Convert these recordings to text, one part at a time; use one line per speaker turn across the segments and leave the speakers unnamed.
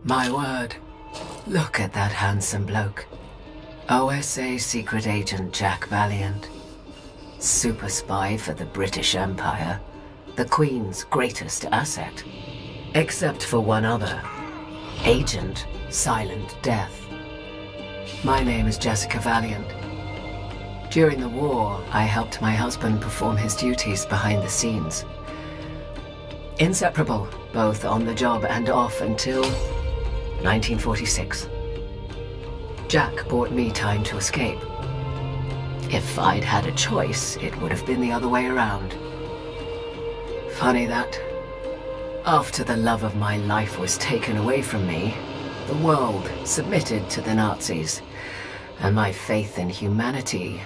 My word. Look at that handsome bloke. OSA secret agent Jack Valiant. Super spy for the British Empire. The Queen's greatest asset. Except for one other. Agent Silent Death. My name is Jessica Valiant. During the war, I helped my husband perform his duties behind the scenes. Inseparable, both on the job and off until 1946. Jack bought me time to escape. If I'd had a choice, it would have been the other way around. Funny that. After the love of my life was taken away from me, the world submitted to the Nazis, and my faith in humanity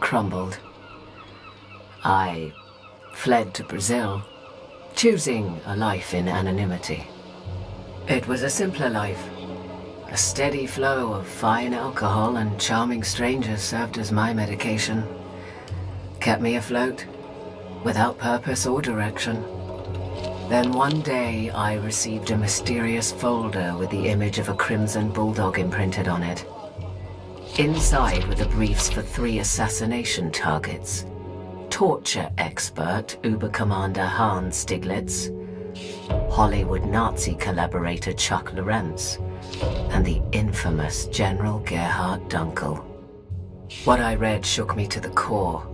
crumbled. I fled to Brazil, choosing a life in anonymity. It was a simpler life. A steady flow of fine alcohol and charming strangers served as my medication. Kept me afloat, without purpose or direction. Then one day I received a mysterious folder with the image of a crimson bulldog imprinted on it. Inside were the briefs for 3 assassination targets. Torture expert Uber-Commander Hans Stiglitz, Hollywood Nazi collaborator Chuck Lorentz, and the infamous General Gerhard Dunkel. What I read shook me to the core.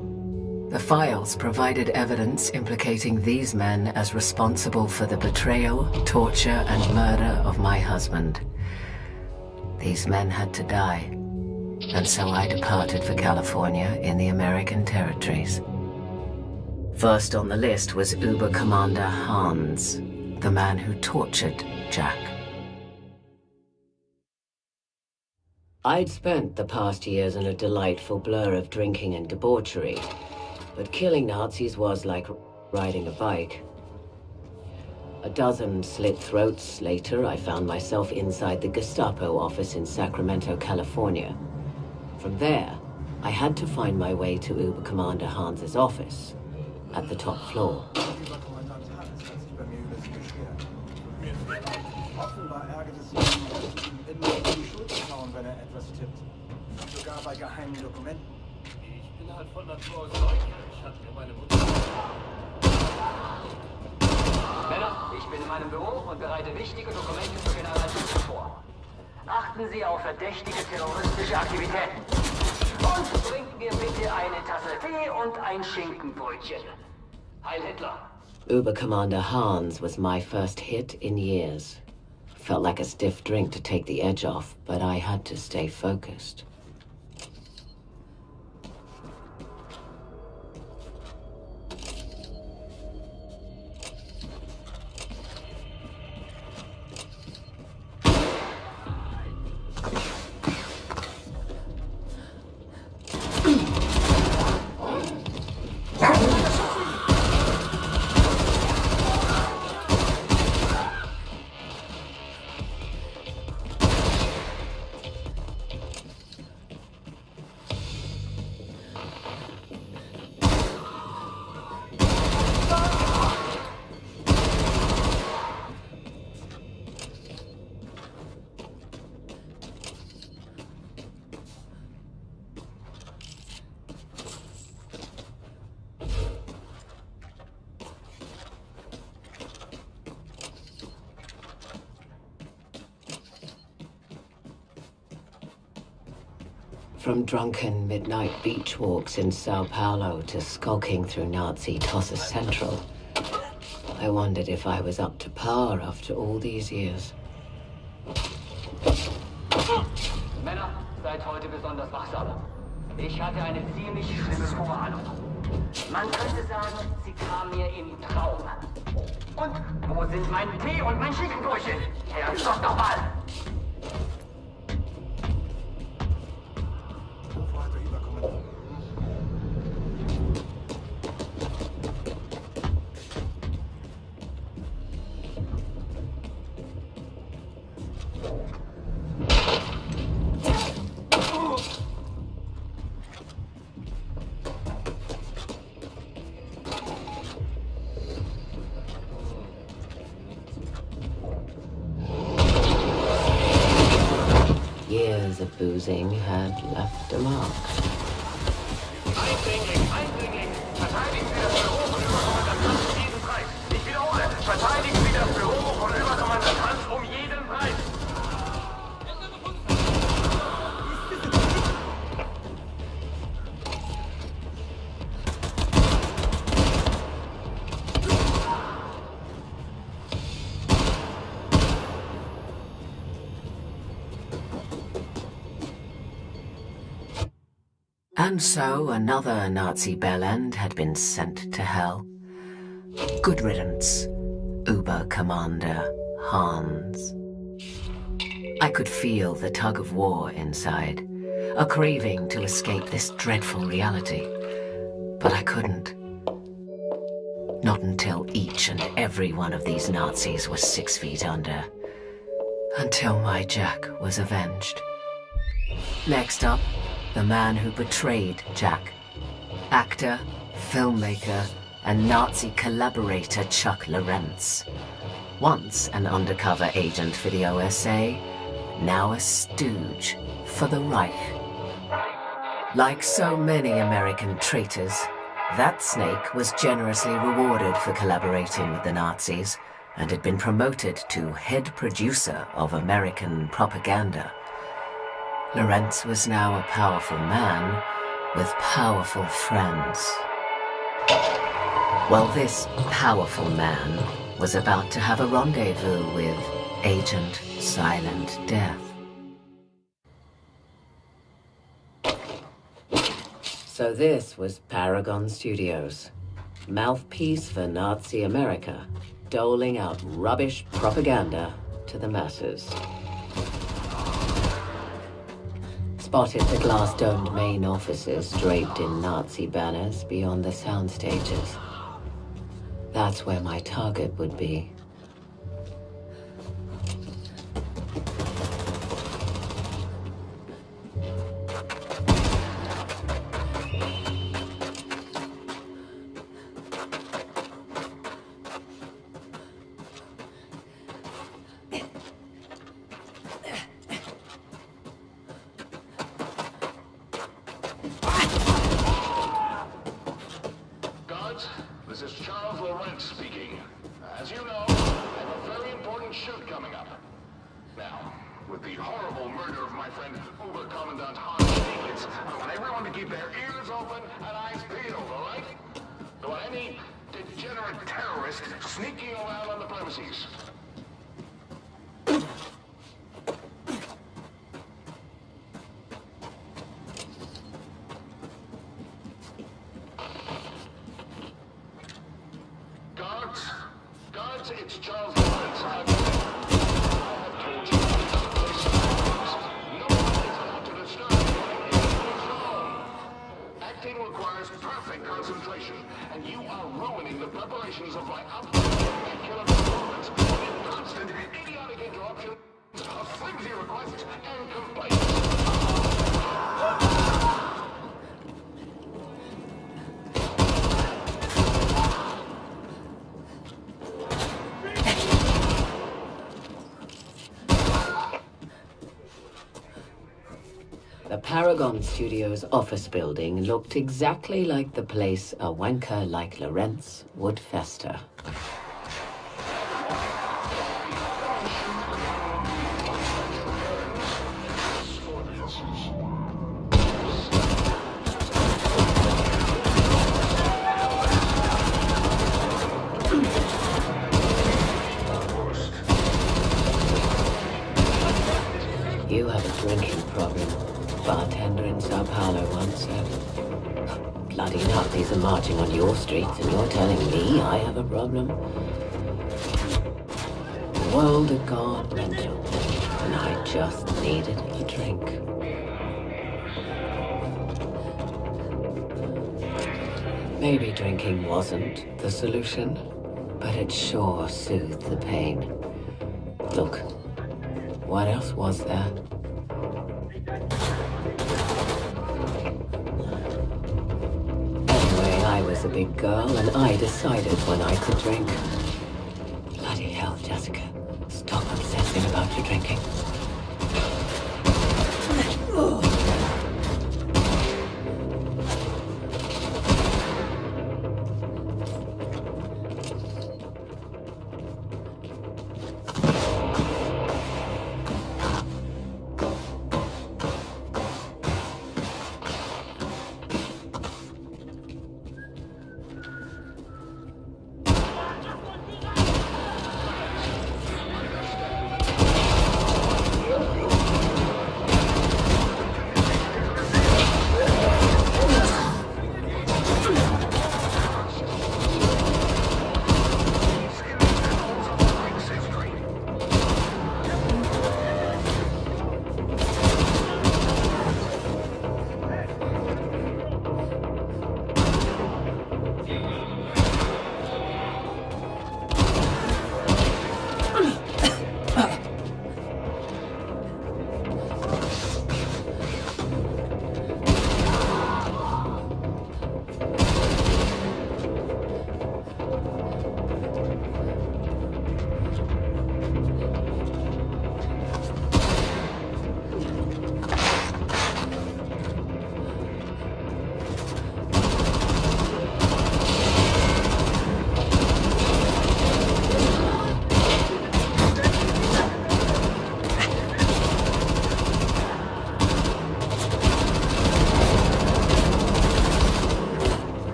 The files provided evidence implicating these men as responsible for the betrayal, torture, and murder of my husband. These men had to die, and so I departed for California in the American territories. First on the list was Uber-Commander Hans, the man who tortured Jack. I'd spent the past years in a delightful blur of drinking and debauchery, but killing Nazis was like riding a bike. A dozen slit throats later, I found myself inside the Gestapo office in Sacramento, California. From there, I had to find my way to Uber-Commander Hans's office, at the top floor.
Offenbar ärgert es ihn, immer auf die Schulter schauen, wenn etwas tippt. Sogar bei geheimen Dokumenten.
Ich bin halt von Natur aus neugierig, hat mir meine Mutter.
Männer, ich bin in meinem Büro und bereite wichtige Dokumente für General Schütze vor. Achten Sie auf verdächtige terroristische Aktivitäten. Und bringt mir bitte eine Tasse Tee und ein Schinkenbrötchen. Heil Hitler.
Uber-Commander Hans was my first hit in years. Felt like a stiff drink to take the edge off, but I had to stay focused. From drunken midnight beach walks in Sao Paulo to skulking through Nazi Tossa Central, I wondered if I was up to par after all these years.
Männer, seid heute besonders wachsam. Ich hatte eine ziemlich schlimme Vorahnung. Man könnte sagen, sie kam mir im Traum. Und wo sind mein Tee und mein Schinkenbrötchen? Herrgott nochmal!
years of boozing had left a mark.
Eindringling, Eindringling! Verteidigen Sie das Büro von Überkommandant Hans um jeden Preis! Ich wiederhole, verteidigen Sie das Büro von Überkommandant Hans um jeden Preis!
And so another Nazi bellend had been sent to hell. Good riddance, Uber Commander Hans. I could feel the tug of war inside, a craving to escape this dreadful reality. But I couldn't. Not until each and every one of these Nazis was 6 feet under. Until my Jack was avenged. Next up, the man who betrayed Jack. Actor, filmmaker, and Nazi collaborator Chuck Lorentz. Once an undercover agent for the OSA, now a stooge for the Reich. Like so many American traitors, that snake was generously rewarded for collaborating with the Nazis and had been promoted to head producer of American propaganda. Lorentz was now a powerful man with powerful friends. Well, this powerful man was about to have a rendezvous with Agent Silent Death. So this was Paragon Studios, mouthpiece for Nazi America, doling out rubbish propaganda to the masses. Spotted the glass-domed main offices draped in Nazi banners beyond the sound stages. That's where my target would be.
This is Charles Lorentz speaking. As you know, I have a very important shoot coming up. Now, with the horrible murder of my friend Oberkommandant Hans Stieglitz, I want everyone to keep their ears open and eyes peeled, all right? Don't want any degenerate terrorist sneaking around on the premises. Guards, it's Charles Lawrence. I have told you about this place. No one is allowed to disturb anyone in this zone. Acting requires perfect concentration, and you are ruining the preparations of my upcoming killer performance with constant idiotic interruptions, flimsy requests, and complaints.
The Paragon Studios office building looked exactly like the place a wanker like Lorentz would fester. You have a drinking problem. Bartender in Sao Paulo once said. Bloody Nazis are marching on your streets and you're telling me I have a problem? The world had gone mental and I just needed a drink. Maybe drinking wasn't the solution, but it sure soothed the pain. Look, what else was there? I was a big girl and I decided when I could drink. Bloody hell, Jessica. Stop obsessing about your drinking.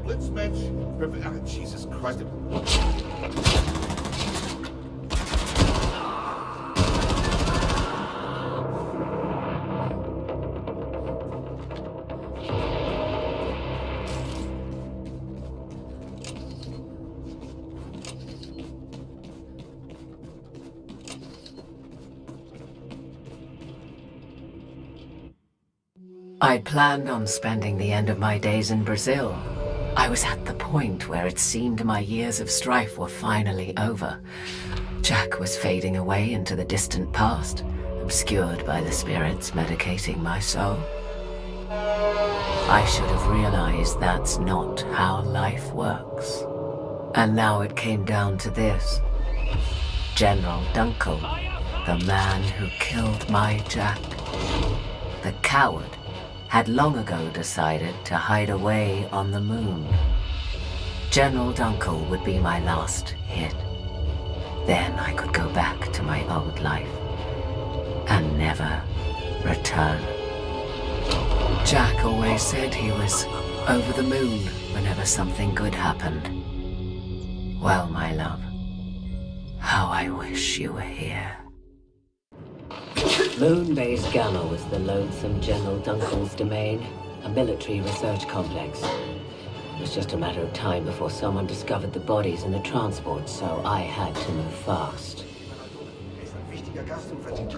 Blitzmatch. Ah, Jesus Christ.
I'd planned on spending the end of my days in Brazil. I was at the point where it seemed my years of strife were finally over. Jack was fading away into the distant past, obscured by the spirits medicating my soul. I should have realized that's not how life works. And now it came down to this. General Dunkel, the man who killed my Jack. The coward had long ago decided to hide away on the moon. General Dunkel would be my last hit. Then I could go back to my old life and never return. Jack always said he was over the moon whenever something good happened. Well, my love, how I wish you were here. Moonbase Gamma was the loathsome General Dunkel's domain, a military research complex. It was just a matter of time before someone discovered the bodies in the transport, so I had to move fast.
Er ist ein wichtiger Gast und verdient.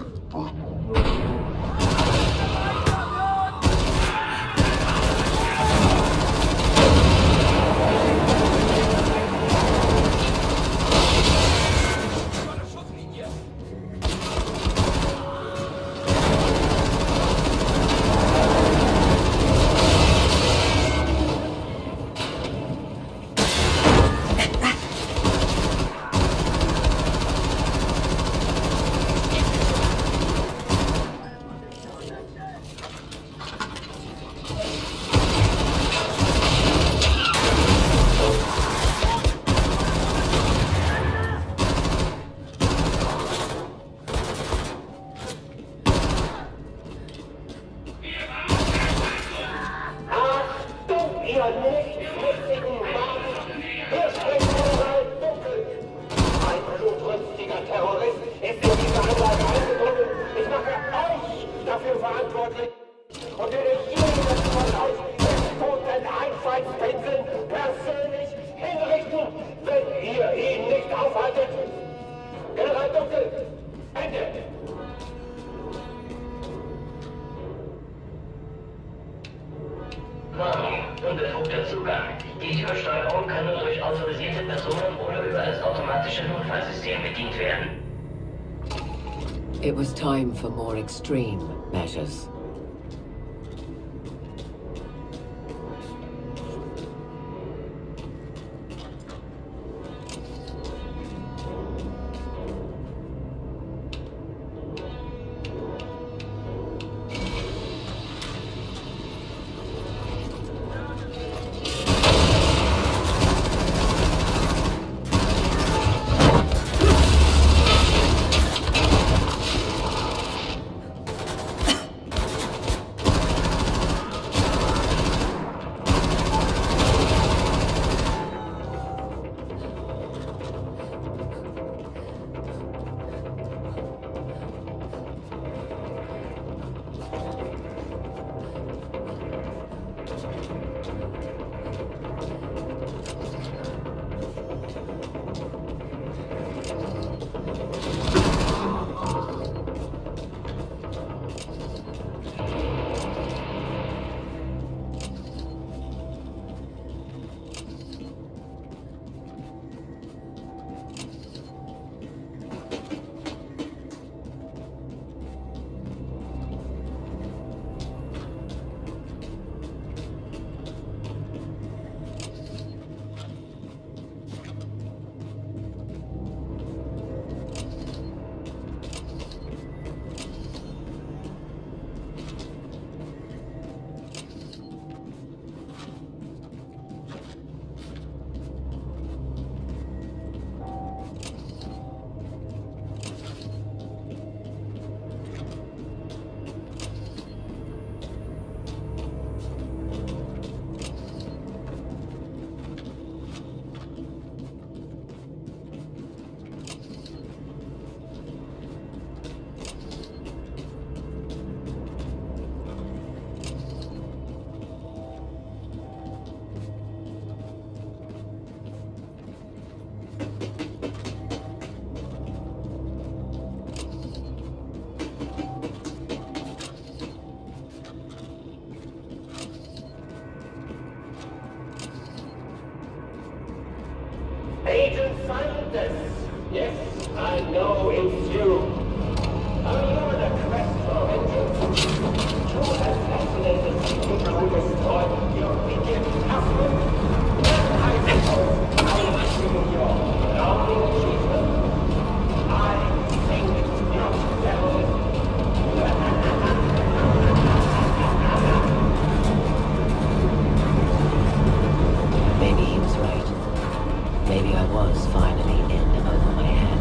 Unbefugter Zugang. Die Türsteuerung kann nur durch autorisierte Personen oder über das automatische Notfallsystem bedient werden.
It was time for more extreme measures.
Yes, I know it's you. Are you on a quest for vengeance? To assassinate the people who destroyed your wicked husband? Well, I suppose I see your crowning achievement. I think not terrorist.
Maybe he was right. Maybe I was finally in over my head.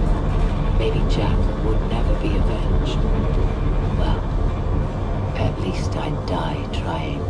Maybe Jack would never be avenged. Well, at least I'd die trying.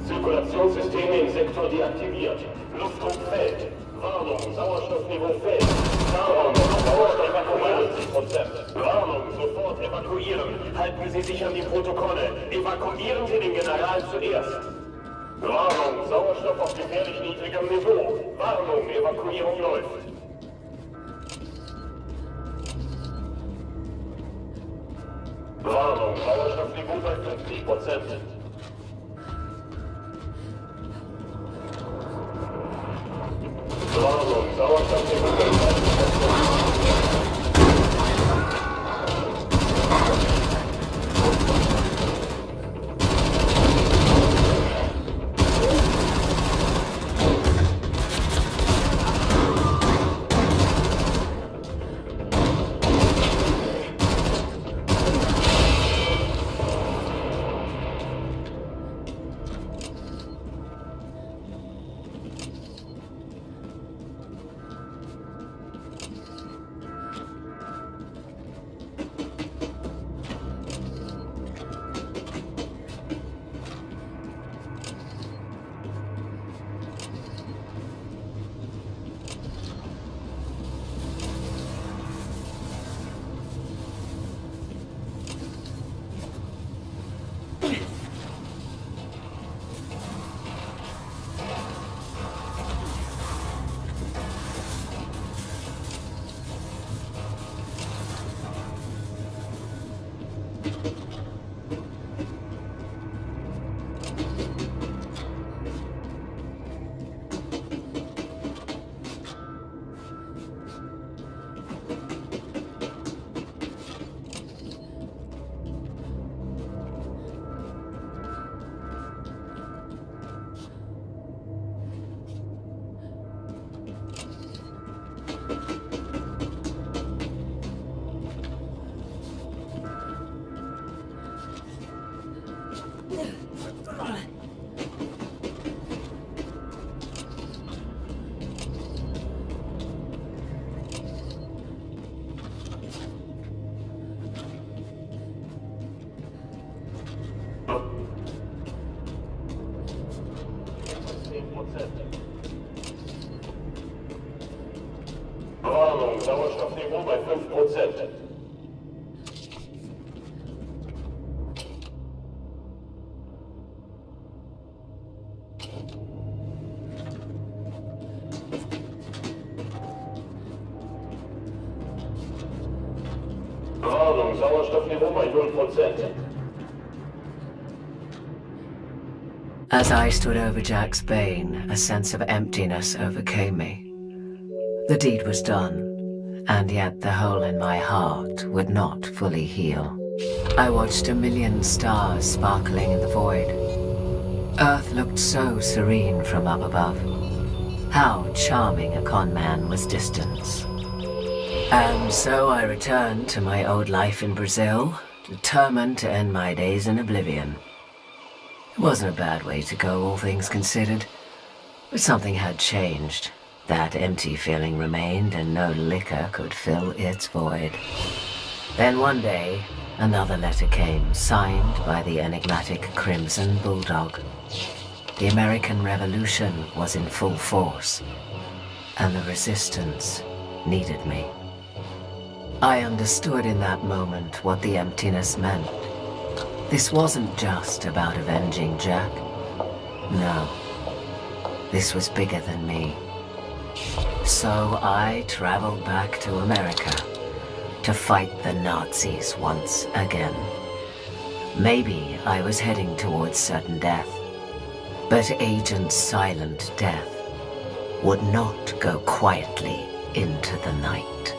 Zirkulationssysteme im Sektor deaktiviert. Luftung fällt. Warnung, Sauerstoffniveau fällt. Warnung, Sauerstoff evakuieren 70%. Warnung, sofort evakuieren. Halten Sie sich an die Protokolle. Evakuieren Sie den General zuerst. Warnung, Sauerstoff auf gefährlich niedrigem Niveau. Warnung, Evakuierung läuft. Warnung, Sauerstoffniveau bei 50%. Warnung, Sauerstoffniveau bei 30%. Niveau bei 5%. Warnung, Sauerstoffniveau bei 0%.
As I stood over Jack's bane, a sense of emptiness overcame me. The deed was done, and yet the hole in my heart would not fully heal. I watched a million stars sparkling in the void. Earth looked so serene from up above. How charming a con man was distance. And so I returned to my old life in Brazil, determined to end my days in oblivion. It wasn't a bad way to go, all things considered. But something had changed. That empty feeling remained, and no liquor could fill its void. Then one day, another letter came, signed by the enigmatic Crimson Bulldog. The American Revolution was in full force, and the resistance needed me. I understood in that moment what the emptiness meant. This wasn't just about avenging Jack. No. This was bigger than me. So I traveled back to America to fight the Nazis once again. Maybe I was heading towards certain death, but Agent Silent Death would not go quietly into the night.